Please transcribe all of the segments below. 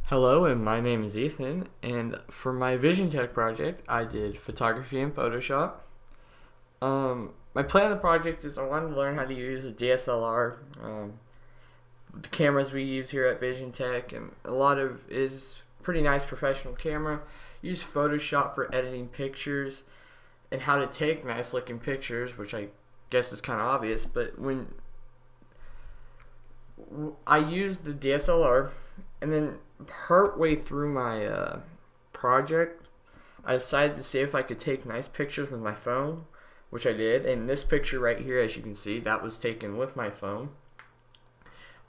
Hello, and my name is Ethan, and for my Vision Tech project, I did photography in Photoshop. My plan of the project is I wanted to learn how to use a DSLR, the cameras we use here at Vision Tech, and a lot of is pretty nice professional camera. Use Photoshop for editing pictures and how to take nice looking pictures, which I guess is kind of obvious, but when I used the DSLR, and then part way through my project, I decided to see if I could take nice pictures with my phone, which I did. And this picture right here, as you can see, that was taken with my phone.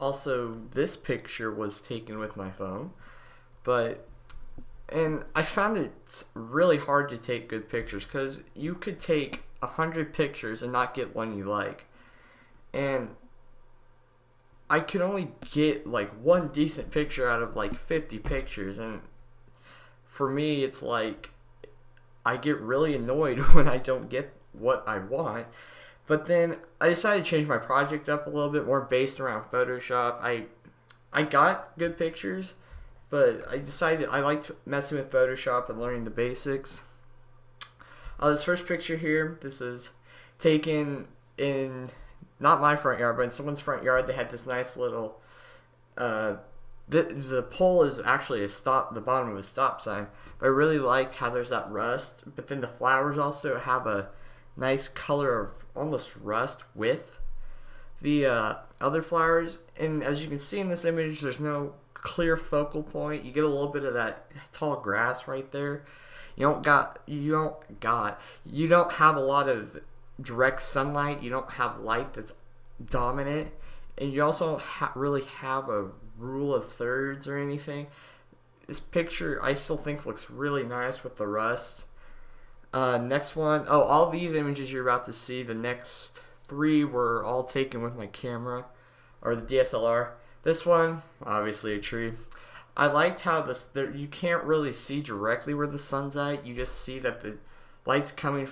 Also, this picture was taken with my phone, and I found it really hard to take good pictures because you could take 100 pictures and not get one you like. And I could only get like one decent picture out of like 50 pictures, and for me it's like I get really annoyed when I don't get what I want. But then I decided to change my project up a little bit more based around Photoshop. I got good pictures, but I decided I liked messing with Photoshop and learning the basics. This first picture here, this is taken in not my front yard, but in someone's front yard. They had this nice little the pole is actually the bottom of a stop sign, but I really liked how there's that rust, but then the flowers also have a nice color of almost rust with the other flowers. And as you can see in this image, there's no clear focal point. You get a little bit of that tall grass right there. You don't have a lot of direct sunlight. You don't have light that's dominant, and you also don't really have a rule of thirds or anything. This picture I still think looks really nice with the rust. Next one, all these images you're about to see, the next three were all taken with my camera or the DSLR. This one, obviously a tree. I liked how you can't really see directly where the sun's at. You just see that the light's coming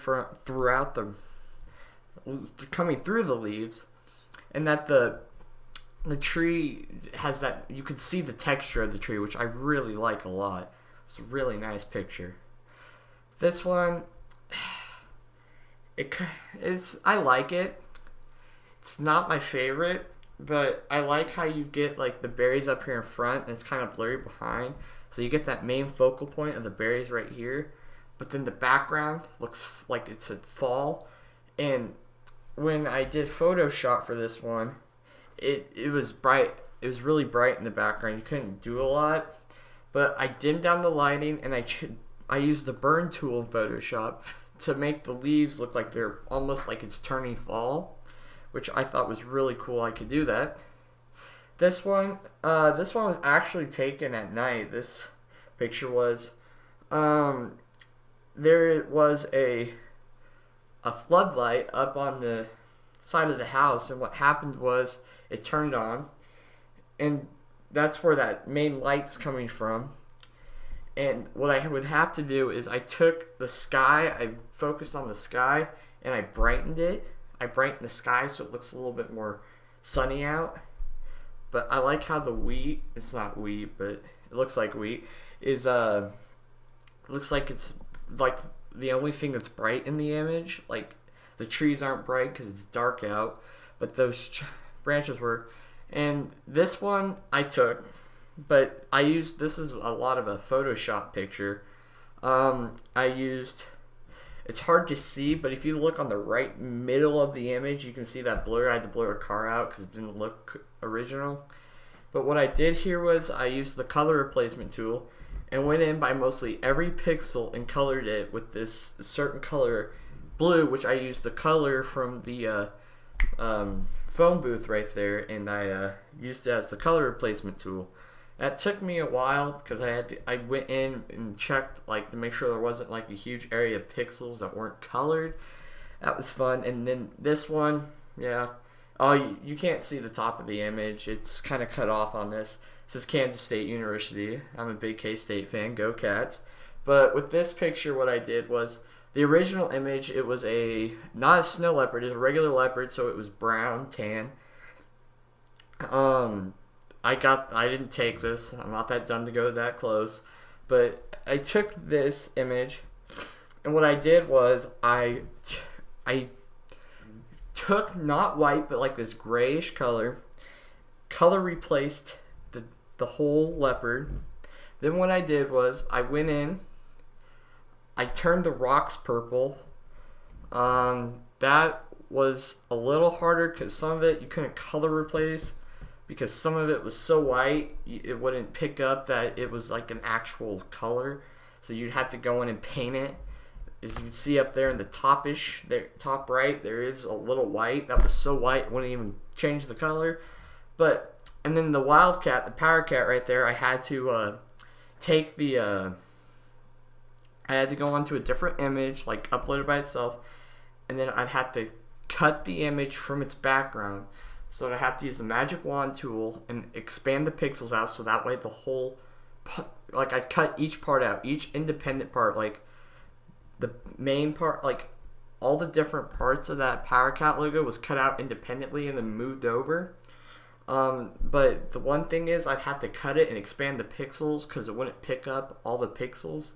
coming through the leaves, and that the tree has that, you can see the texture of the tree, which I really like a lot. It's a really nice picture. This one, I like it. It's not my favorite, but I like how you get like the berries up here in front and it's kind of blurry behind. So you get that main focal point of the berries right here, but then the background looks like it's a fall. And when I did Photoshop for this one, it was bright. It was really bright in the background. You couldn't do a lot, but I dimmed down the lighting, and I used the burn tool in Photoshop to make the leaves look like they're almost like it's turning fall, which I thought was really cool. I could do that. This one was actually taken at night. This picture was, there was a floodlight up on the side of the house, and what happened was it turned on, and that's where that main light's coming from. And what I would have to do is I took the sky, I focused on the sky, and I brightened it. I brightened the sky so it looks a little bit more sunny out. But I like how the wheat, it's not wheat, but it looks like wheat, looks like it's like the only thing that's bright in the image. Like the trees aren't bright because it's dark out, but those branches were. And this one I took, but this is a lot of a Photoshop picture. It's hard to see, but if you look on the right middle of the image, you can see that blur. I had to blur a car out because it didn't look original. But what I did here was I used the color replacement tool and went in by mostly every pixel and colored it with this certain color blue, which I used the color from the phone booth right there, and I used it as the color replacement tool. That took me a while because I went in and checked like to make sure there wasn't like a huge area of pixels that weren't colored. That was fun. And then this one, yeah. Oh, you can't see the top of the image. It's kind of cut off on this. This is Kansas State University. I'm a big K-State fan. Go Cats. But with this picture, what I did was the original image. It was not a snow leopard. It was a regular leopard, so it was brown, tan. I didn't take this. I'm not that dumb to go that close. But I took this image, and what I did was I took not white but like this grayish color replaced the whole leopard. Then what I did was I went in, I turned the rocks purple. That was a little harder because some of it you couldn't color replace because some of it was so white it wouldn't pick up that it was like an actual color. So you'd have to go in and paint it. As you can see up there in the top right, there is a little white. That was so white it wouldn't even change the color. And then the wildcat, the power cat right there, I had to take the I had to go onto a different image, like upload it by itself, and then I'd have to cut the image from its background. So I'd have to use the magic wand tool and expand the pixels out so that way the whole, like I'd cut each part out, each independent part, like the main part, like all the different parts of that Power Cat logo was cut out independently and then moved over. But the one thing is I'd have to cut it and expand the pixels because it wouldn't pick up all the pixels.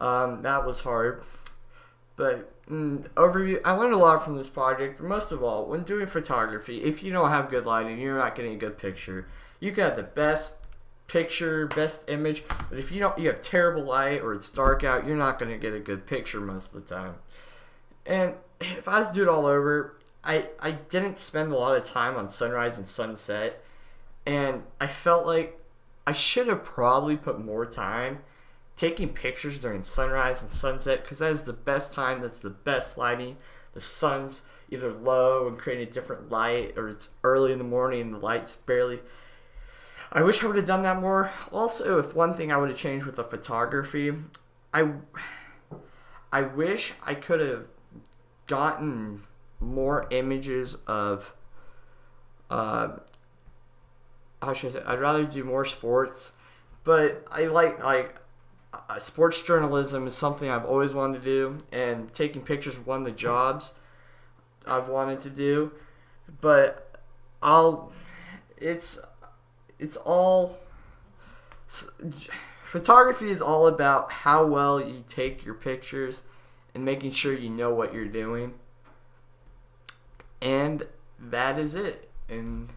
That was hard. But overview, I learned a lot from this project. But most of all, when doing photography, if you don't have good lighting, you're not getting a good picture. You can have the best picture, best image, but if you have terrible light or it's dark out, you're not going to get a good picture most of the time. And if I was to do it all over, I didn't spend a lot of time on sunrise and sunset, and I felt like I should have probably put more time taking pictures during sunrise and sunset because that is the best time, that's the best lighting. The sun's either low and creating a different light, or it's early in the morning and the light's barely. I wish I would have done that more. Also, if one thing I would have changed with the photography, I wish I could have gotten more images of how should I say, I'd rather do more sports, but I like sports journalism is something I've always wanted to do, and taking pictures is one of the jobs I've wanted to do. But photography is all about how well you take your pictures and making sure you know what you're doing. And that is it. And